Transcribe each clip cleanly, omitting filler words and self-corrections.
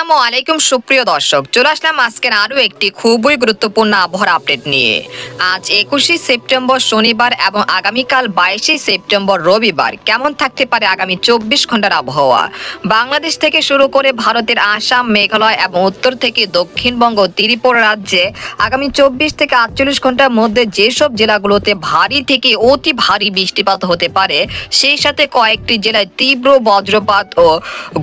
আসসালামু আলাইকুম সুপ্রিয় দর্শক, চলে আসলাম আজকের আরও একটি খুবই গুরুত্বপূর্ণ আবহাওয়ার আপডেট নিয়ে। আজ 21শে সেপ্টেম্বর শনিবার এবং আগামীকাল 22শে সেপ্টেম্বর রবিবার কেমন থাকতে পারে আগামী 24 ঘন্টার আবহাওয়া। বাংলাদেশ থেকে শুরু করে ভারতের আসাম, মেঘালয় এবং উত্তর থেকে দক্ষিণবঙ্গ, ত্রিপুরা রাজ্যে আগামী 24 থেকে 48 ঘন্টার মধ্যে যেসব জেলাগুলোতে ভারী থেকে অতি ভারী বৃষ্টিপাত হতে পারে, সেই সাথে কয়েকটি জেলায় তীব্র বজ্রপাত ও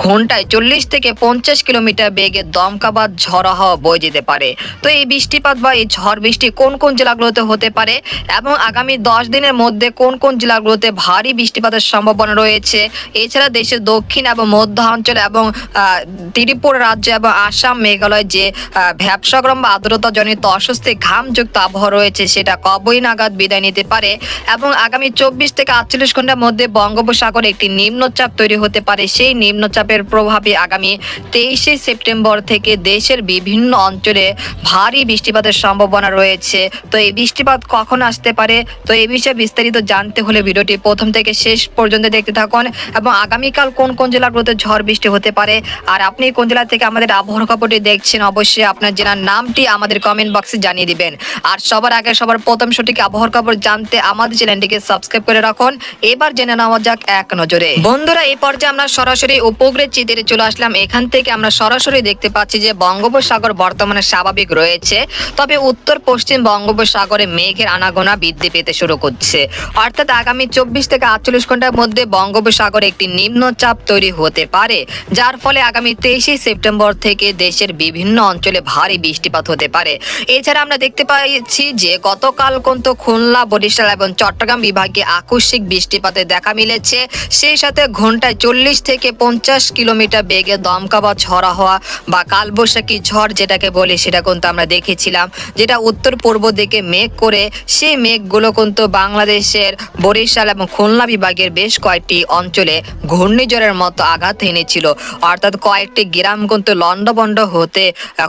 ঘন্টায় 40 থেকে 50 কিলোমিটার বেগে দমকা বা ঝড়ো হাওয়া বয়ে যেতে পারে। তো এই বৃষ্টিপাত বা এই ঝড় বৃষ্টি কোন কোন জেলাগুলোতে হতে পারে এবং আগামী 10 দিনের মধ্যে কোন কোন জেলাগুলোতে ভারী বৃষ্টিপাতের সম্ভাবনা রয়েছে, এছাড়া দেশের দক্ষিণ এবং মধ্য অঞ্চল এবং ত্রিপুরা রাজ্য এবং আসাম, মেঘালয় যে ভ্যাপসাগরম বা আর্দ্রতাজনিত অস্বস্তি ঘামযুক্ত আবহাওয়া রয়েছে সেটা কবই নাগাদ বিদায় নিতে পারে এবং আগামী 24 থেকে 48 ঘন্টার মধ্যে বঙ্গোপসাগরে একটি নিম্নচাপ তৈরি হতে পারে। সেই নিম্নচাপের প্রভাবে আগামী 23শে সেপ্টেম্বর থেকে দেশের বিভিন্ন অঞ্চলে ভারী বৃষ্টিপাতের সম্ভাবনা রয়েছে। তো এই বৃষ্টিপাত কখন আসতে পারে, তো এই বিষয়ে বিস্তারিত জানতে হলে ভিডিওটি প্রথম থেকে শেষ পর্যন্ত দেখতে থাকুন এবং আগামীকাল কোন কোন জেলাগুলোতে ঝড় বৃষ্টি হতে পারে আর আপনি কোন জেলা থেকে আমাদের আবহাওয়ার খবরটি দেখছেন অবশ্যই আপনার জেলার নামটি আমাদের কমেন্ট বক্সে জানিয়ে দিবেন। আর সবার আগে সবার প্রথম সঠিক আবহাওয়ার খবর জানতে আমাদের চ্যানেলটিকে সাবস্ক্রাইব করে রাখুন। এবার জেনে নেওয়া যাক এক নজরে। বন্ধুরা, এই পর্যায়ে আমরা সরাসরি উপগ্রহের চিত্রে চলে আসলাম। এখান থেকে আমরা সরাসরি দেখতে পাচ্ছি যে বঙ্গোপসাগর বর্তমানে স্বাভাবিক রয়েছে, তবে উত্তর পশ্চিম বঙ্গোপসাগরে মেঘের আনাগোনা বৃদ্ধি পেতে শুরু করছে। অর্থাৎ আগামী 24 থেকে 48 ঘন্টার মধ্যে বঙ্গোপসাগরে একটি নিম্নচাপ তৈরি হতে পারে, যার ফলে আগামী 23শে সেপ্টেম্বর থেকে দেশের বিভিন্ন অঞ্চলে ভারী বৃষ্টিপাত হতে পারে। এছাড়া আমরা দেখতে পাচ্ছি যে গতকাল কিন্তু খুলনা, বরিশাল এবং চট্টগ্রাম বিভাগে আকস্মিক বৃষ্টিপাতের দেখা মিলেছে। সেই সাথে ঘন্টায় 40 থেকে 50 কিলোমিটার বেগে দমকা বা ঝড়ো হওয়া বা কালবৈশাখী ঝড় যেটাকে বলি সেটা কিন্তু আমরা দেখেছিলাম, যেটা উত্তর পূর্ব দিকে মেঘ করে সেই মেঘগুলো কিন্তু বাংলাদেশের বরিশাল এবং খুলনা বিভাগের বেশ কয়েকটি অঞ্চলে ঘূর্ণিঝড়ের মতো আঘাত এনেছিল। অর্থাৎ কয়েকটি গ্রাম কিন্তু লন্ডভন্ড হতে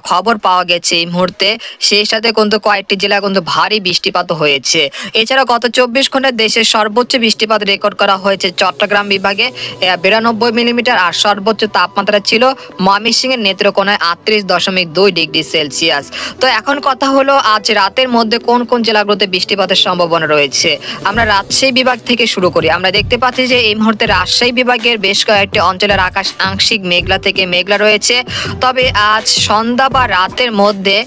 খবর পাওয়া গেছে এই মুহূর্তে। সেই সাথে কিন্তু কয়েকটি জেলা কিন্তু ভারী বৃষ্টিপাত হয়েছে। এছাড়া গত 24 ঘন্টায় দেশের সর্বোচ্চ বৃষ্টিপাত রেকর্ড করা হয়েছে চট্টগ্রাম বিভাগে 92 মিলিমিটার আর সর্বোচ্চ তাপমাত্রা ছিল ময়মনসিংহের নেত্রকোনায় 38.2 ডিগ্রি সেলসিয়াস। তো এখন কথা হলো আজ রাতের মধ্যে কোন কোন জেলাগুলোতে বৃষ্টিপাতের সম্ভাবনা রয়েছে। আমরা রাজশাহী বিভাগ থেকে শুরু করি। আমরা দেখতে পাচ্ছি যে এই মুহূর্তে রাজশাহী বিভাগের বেশ কয়েকটি অঞ্চলের আকাশ আংশিক মেঘলা থেকে মেঘলা রয়েছে, তবে আজ সন্ধ্যা বা রাতের মধ্যে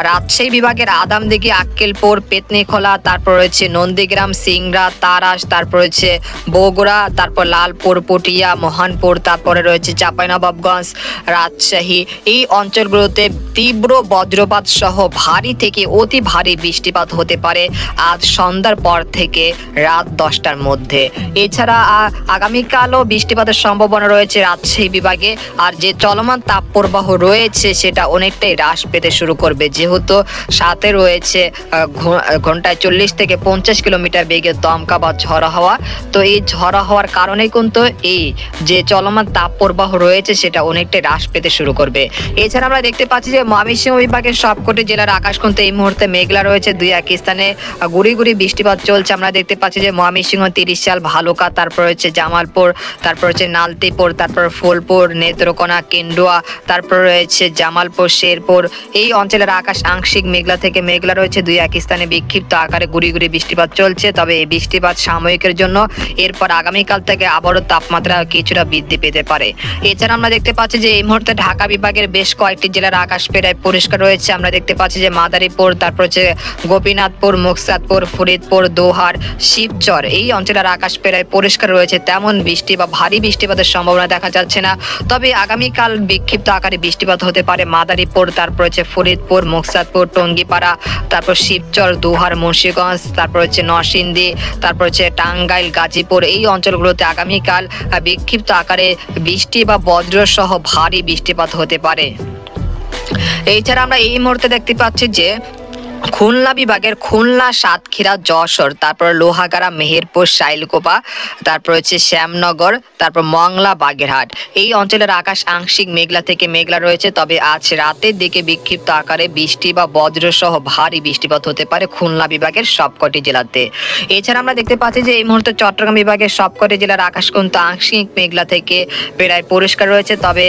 রাজশাহী বিভাগের আদামদিঘি, আক্কেলপুর, পেতনিখোলা, তারপর রয়েছে নন্দীগ্রাম, সিংড়া, তারাস, তারপর রয়েছে বগুড়া, তারপর লালপুর, পটিয়া, মহানপুর, তারপরে রয়েছে চাঁপাইনবাবগঞ্জ, রাজশাহী, এই অঞ্চলগুলোতে তীব্র বজ্রপাত সহ ভারী থেকে অতি ভারী বৃষ্টিপাত হতে পারে আজ সন্ধ্যার পর থেকে রাত 10টার মধ্যে। এছাড়া আগামীকালও বৃষ্টিপাতের সম্ভাবনা রয়েছে রাজশাহী বিভাগে। আর যে চলমান তাপপ্রবাহ রয়েছে সেটা অনেকটাই হ্রাস পেতে শুরু করবে, যেহেতু সাথে রয়েছে ঘন্টায় 40 থেকে 50 কিলোমিটার বেগে দমকা বা ঝড়ো হাওয়া। তো এই ঝড়ো হওয়ার কারণে কিন্তু এই যে চলমান তাপপ্রবাহ রয়েছে সেটা অনেকটাই হ্রাস পেতে শুরু করবে। এছাড়া আমরা দেখতে পাচ্ছি যে ময়মনসিংহ বিভাগের সবকটি জেলার আকাশ কিন্তু এই মুহূর্তে মেঘলা রয়েছে। দুই এক স্থানে গুড়ি গুড়ি বৃষ্টিপাত চলছে। আমরা দেখতে পাচ্ছি যে ময়মনসিংহ, তিরিশাল, ভালুকা, তারপর হচ্ছে জামালপুর, তারপর হচ্ছে নালতিপুর, তারপর ফুলপুর, নেত্রকোনা, কেন্দুয়া, তারপর রয়েছে জামালপুর, শেরপুর, এই অঞ্চলের আকাশ আংশিক মেঘলা থেকে মেঘলা রয়েছে। দুই এক স্থানে বিক্ষিপ্ত আকারে গুড়ি গুড়ি বৃষ্টিপাত চলছে, তবে এই বৃষ্টিপাত সাময়িকের জন্য। এরপর আগামীকাল থেকে আবারও তাপমাত্রা কিছুটা বৃদ্ধি পেতে পারে। এছাড়া আমরা দেখতে পাচ্ছি যে এই মুহূর্তে ঢাকা বিভাগের বেশ কয়েকটি জেলার আকাশ প্রায় পরিষ্কার রয়েছে। আমরা দেখতে পাচ্ছি যে মাদারীপুর, তারপর হচ্ছে গোপীনাথপুর, মুকসাদপুর, ফরিদপুর, দোহার, শিবচর, এই অঞ্চলের আকাশ প্রায় পরিষ্কার রয়েছে। তেমন বৃষ্টি বা ভারী বৃষ্টিপাতের সম্ভাবনা দেখা যাচ্ছে না, তবে আগামীকাল বিক্ষিপ্ত আকারে বৃষ্টিপাত হতে পারে মাদারীপুর, তারপর হচ্ছে ফরিদপুর, মুকসাদপুর, টঙ্গিপাড়া, তারপর শিবচর, দোহার, মুন্সিগঞ্জ, তারপর হচ্ছে নরসিংদী, তারপর হচ্ছে টাঙ্গাইল, গাজীপুর, এই অঞ্চলগুলোতে আগামীকাল বিক্ষিপ্ত আকারে বৃষ্টি বা বজ্র সহ ভারী বৃষ্টিপাত হতে পারে। এছাড়া আমরা এই মুহূর্তে দেখতে পাচ্ছি যে খুলনা বিভাগের খুলনা, সাতক্ষীরা, যশোর, তারপর লোহাগাড়া, মেহেরপুর, শাইলকোপা, তারপর হচ্ছে শ্যামনগর, তারপর মংলা, বাগেরহাট, এই অঞ্চলের আকাশ আংশিক মেঘলা থেকে মেঘলা রয়েছে, তবে আজ রাতের দিকে বিক্ষিপ্ত আকারে বৃষ্টি বা বজ্র সহ ভারী বৃষ্টিপাত হতে পারে খুলনা বিভাগের সবকটি জেলাতে। এছাড়া আমরা দেখতে পাচ্ছি যে এই মুহূর্তে চট্টগ্রাম বিভাগের সবকটি জেলার আকাশ কিন্তু আংশিক মেঘলা থেকে প্রায় পরিষ্কার রয়েছে, তবে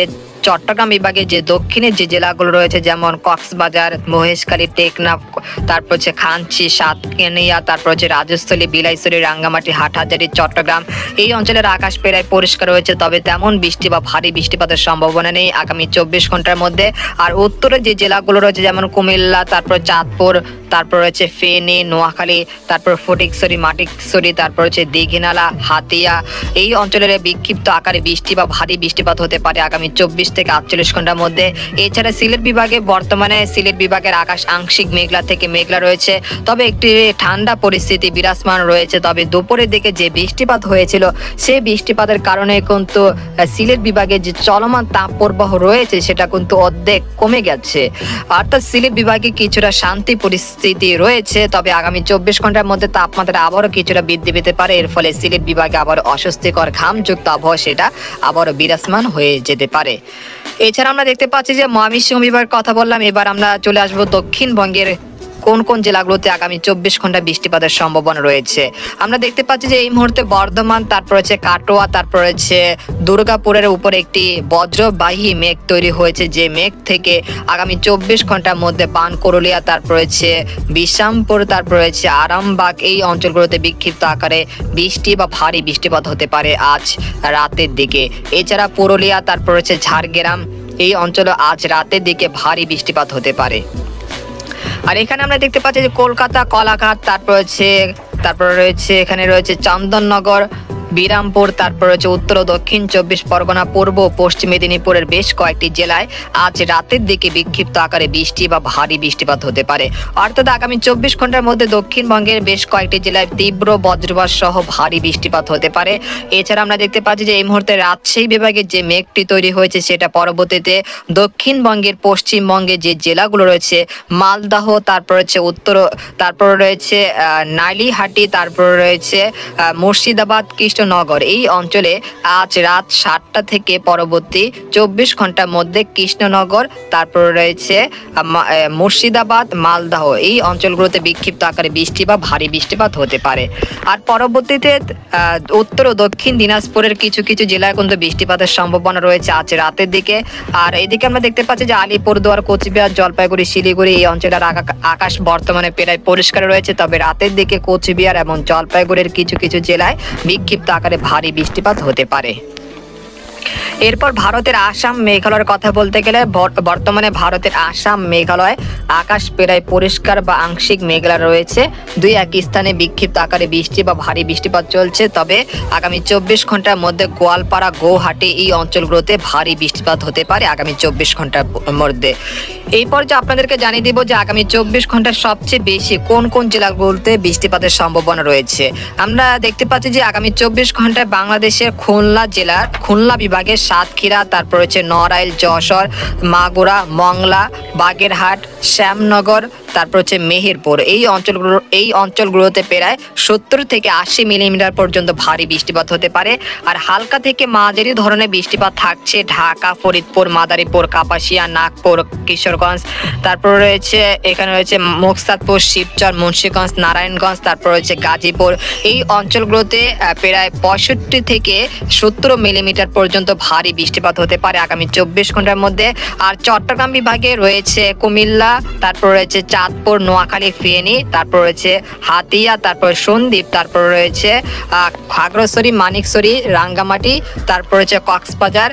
চট্টগ্রাম বিভাগে যে দক্ষিণের যে জেলাগুলো রয়েছে যেমন কক্সবাজার, মহেশখালী, টেকনাফ, তারপর হচ্ছে খানচি, সাতকানিয়া, তারপর হচ্ছে রাজস্থলী, বিলাইছড়ি, রাঙ্গামাটি, হাটহাজারী, চট্টগ্রাম এই অঞ্চলের আকাশ প্রায় পরিষ্কার রয়েছে, তবে তেমন বৃষ্টি বা ভারী বৃষ্টিপাতের সম্ভাবনা নেই আগামী 24 ঘন্টার মধ্যে। আর উত্তরের যে জেলাগুলো রয়েছে যেমন কুমিল্লা, তারপর চাঁদপুর, তারপর হচ্ছে ফেনী, নোয়াখালী, তারপর ফটিকছড়ি, মাটিকছড়ি, তারপর হচ্ছে দীঘিনালা, হাতিয়া এই অঞ্চলের বিক্ষিপ্ত আকারে বৃষ্টি বা ভারী বৃষ্টিপাত হতে পারে আগামী 24 থেকে 48 ঘন্টার মধ্যে। এছাড়া সিলেট বিভাগে বর্তমানে সিলেট বিভাগের আকাশ আংশিক মেঘলা থেকে মেঘলা রয়েছে, তবে একটি ঠান্ডা পরিস্থিতি বিরাজমান রয়েছে। তবে দুপুরের দিকে যে বৃষ্টিপাত হয়েছিল সেই বৃষ্টিপাতের কারণে কিন্তু সিলেট বিভাগে যে চলমান তাপপ্রবাহ রয়েছে সেটা কিন্তু অর্ধেক কমে গেছে, অর্থাৎ সিলেট বিভাগে কিছুটা শান্তি পরিস্থিতি রয়েছে। তবে আগামী 24 ঘন্টার মধ্যে তাপমাত্রা আবারও কিছুটা বৃদ্ধি পেতে পারে, এর ফলে সিলেট বিভাগে আবার অস্বস্তিকর ঘামযুক্ত আবহাওয়া সেটা আবারও বিরাজমান হয়ে যেতে পারে। এছাড়া আমরা দেখতে পাচ্ছি যে ময়মনসিংহ বিভাগের কথা বললাম, এবার আমরা চলে আসবো দক্ষিণবঙ্গের কোন কোন জেলাগুলোতে আগামী 24 ঘন্টা বৃষ্টিপাতের সম্ভাবনা রয়েছে। আমরা দেখতে পাচ্ছি যে এই মুহূর্তে বর্ধমান, তারপর হচ্ছে কাটোয়া, তারপর হচ্ছে দুর্গাপুরের উপরে একটি বজ্রবাহী মেঘ তৈরি হয়েছে, যে মেঘ থেকে আগামী 24 ঘন্টার মধ্যে পানকরুলিয়া, তারপর হচ্ছে বিশামপুর, তারপর হচ্ছে আরামবাগ এই অঞ্চলগুলোতে বিক্ষিপ্ত আকারে বৃষ্টি বা ভারী বৃষ্টিপাত হতে পারে আজ রাতের দিকে। এছাড়া পুরুলিয়া, তারপর হচ্ছে ঝাড়গ্রাম এই অঞ্চলে আজ রাতের দিকে ভারী বৃষ্টিপাত হতে পারে। আর এখানে আমরা দেখতে পাচ্ছি যে কলকাতা, কোলাঘাট, তারপর রয়েছে এখানে রয়েছে চন্দননগর, বিরামপুর, তারপর হচ্ছে উত্তর ও দক্ষিণ 24 পরগনা, পূর্ব ও পশ্চিম মেদিনীপুরের বেশ কয়েকটি জেলায় আজ রাতের দিকে বিক্ষিপ্ত আকারে বৃষ্টি বা ভারী বৃষ্টিপাত হতে পারে। অর্থাৎ আগামী 24 ঘন্টার মধ্যে দক্ষিণবঙ্গের বেশ কয়েকটি জেলায় তীব্র বজ্রপাত সহ ভারী বৃষ্টিপাত হতে পারে। এছাড়া আমরা দেখতে পাচ্ছি যে এই মুহূর্তে রাজশাহী বিভাগে যে মেঘটি তৈরি হয়েছে সেটা পরবর্তীতে দক্ষিণবঙ্গের পশ্চিমবঙ্গে যে জেলাগুলো রয়েছে মালদহ, তারপর হচ্ছে তারপর রয়েছে নালিহাটি, তারপর রয়েছে মুর্শিদাবাদ, কৃষ্ণনগর এই অঞ্চলে আজ রাত 7টা থেকে পরবর্তী 24 ঘন্টার মধ্যে কৃষ্ণনগর, তারপর রয়েছে মুর্শিদাবাদ, মালদহ এই অঞ্চলগুলোতে বিক্ষিপ্ত আকারে বৃষ্টি বা ভারী বৃষ্টিপাত হতে পারে। আর পরবর্তীতে উত্তর ও দক্ষিণ দিনাজপুরের কিছু কিছু জেলায় কিন্তু বৃষ্টিপাতের সম্ভাবনা রয়েছে আজ রাতের দিকে। আর এদিকে আমরা দেখতে পাচ্ছি যে আলিপুরদুয়ার, কোচবিহার, জলপাইগুড়ি, শিলিগুড়ি এই অঞ্চলের আকাশ বর্তমানে প্রায় পরিষ্কার রয়েছে, তবে রাতের দিকে কোচবিহার এবং জলপাইগুড়ির কিছু কিছু জেলায় বিক্ষিপ্ত আকারে ভারী বৃষ্টিপাত হতে পারে। এরপর ভারতের আসাম, মেঘালয়ের কথা বলতে গেলে বর্তমানে ভারতের আসাম, মেঘালয় আকাশ প্রায় পরিষ্কার বা আংশিক মেঘলা রয়েছে, দুই এক স্থানে বিক্ষিপ্ত আকারে বৃষ্টি বা ভারী বৃষ্টিপাত চলছে। তবে আগামী 24 ঘন্টার মধ্যে গোয়ালপাড়া, গৌহাটি এই অঞ্চলগুলোতে ভারী বৃষ্টিপাত হতে পারে আগামী 24 ঘন্টার মধ্যে। এই পর্যায়ে আপনাদেরকে জানিয়ে দিব যে আগামী 24 ঘন্টার সবচেয়ে বেশি কোন কোন জেলাগুলোতে বৃষ্টিপাতের সম্ভাবনা রয়েছে। আমরা দেখতে পাচ্ছি যে আগামী 24 ঘন্টায় বাংলাদেশের খুলনা বিভাগের সাতক্ষীরা, তারপর হচ্ছে নড়াইল, যশোর, মাগুরা, মংলা, বাগেরহাট, শ্যামনগর, তারপর হচ্ছে মেহেরপুর এই অঞ্চলগুলোতে প্রায় 70 থেকে 80 মিলিমিটার পর্যন্ত ভারী বৃষ্টিপাত হতে পারে। আর হালকা থেকে মাঝারি ধরনের বৃষ্টিপাত থাকছে ঢাকা, ফরিদপুর, মাদারীপুর, কাপাসিয়া, নাগপুর, কিশোরগঞ্জ, তারপর রয়েছে এখানে রয়েছে মুকতাদপুর, শিবচর, মুন্সিগঞ্জ, নারায়ণগঞ্জ, তারপর হচ্ছে গাজীপুর এই অঞ্চলগুলোতে প্রায় 65 থেকে 70 মিলিমিটার পর্যন্ত ভারী বৃষ্টিপাত হতে পারে আগামী 24 ঘন্টার মধ্যে। আর চট্টগ্রাম বিভাগে রয়েছে কুমিল্লা, তারপর রয়েছে চাঁদপুর, নোয়াখালী, ফেনী, তারপর রয়েছে হাতিয়া, তারপর সন্দ্বীপ, তারপর রয়েছে খাগড়াছড়ি, মানিকছড়ি, রাঙ্গামাটি, তারপর হচ্ছে কক্সবাজার,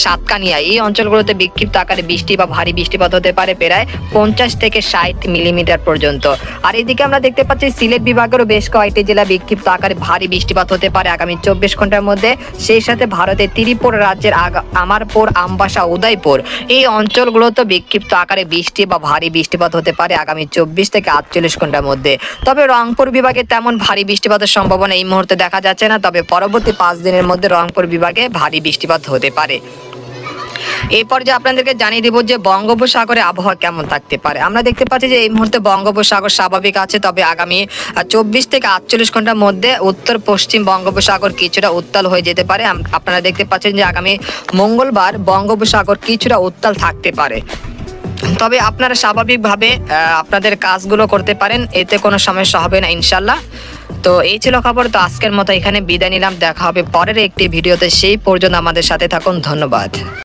সাতকানিয়া এই অঞ্চলগুলোতে বিক্ষিপ্ত আকারে বৃষ্টি বা ভারী বৃষ্টিপাত হতে পারে প্রায় 50 থেকে 60 মিলিমিটার পর্যন্ত। আর এদিকে আমরা দেখতে পাচ্ছি সিলেট বিভাগেরও বেশ কয়েকটি জেলা বিক্ষিপ্ত আকারে ভারী বৃষ্টিপাত হতে পারে আগামী 24 ঘন্টার মধ্যে। সেই সাথে ভারতের ত্রিপুরা রাজ্যের আমারপুর, আমবাসা, উদয়পুর এই অঞ্চলগুলোতে বিক্ষিপ্ত আকারে বৃষ্টি বা ভারী বৃষ্টিপাত হতে পারে আগামী 24 থেকে 48 ঘন্টার মধ্যে। তবে রংপুর বিভাগে তেমন ভারী বৃষ্টিপাতের সম্ভাবনা এই মুহূর্তে দেখা যাচ্ছে না, তবে পরবর্তী 5 দিনের মধ্যে রংপুর বিভাগে ভারী বৃষ্টিপাত হতে পারে। এই পর্যায়ে আপনাদেরকে জানিয়ে দেব যে বঙ্গোপসাগরে আবহাওয়া কেমন থাকতে পারে। আমরা দেখতে পাচ্ছি যে এই মুহূর্তে বঙ্গোপসাগর স্বাভাবিক আছে, তবে আগামী 24 থেকে 48 ঘন্টার মধ্যে উত্তর পশ্চিম বঙ্গোপসাগর কিছুটা উত্তাল হয়ে যেতে পারে। আপনারা দেখতে পাচ্ছেন যে আগামী মঙ্গলবার বঙ্গোপসাগর কিছুটা উত্তাল থাকতে পারে, তবে আপনারা স্বাভাবিকভাবে আপনাদের কাজগুলো করতে পারেন, এতে কোনো সমস্যা হবে না ইনশাল্লাহ। তো এই ছিল খবর। তো আজকের মতো এখানে বিদায় নিলাম, দেখা হবে পরের একটি ভিডিওতে, সেই পর্যন্ত আমাদের সাথে থাকুন, ধন্যবাদ।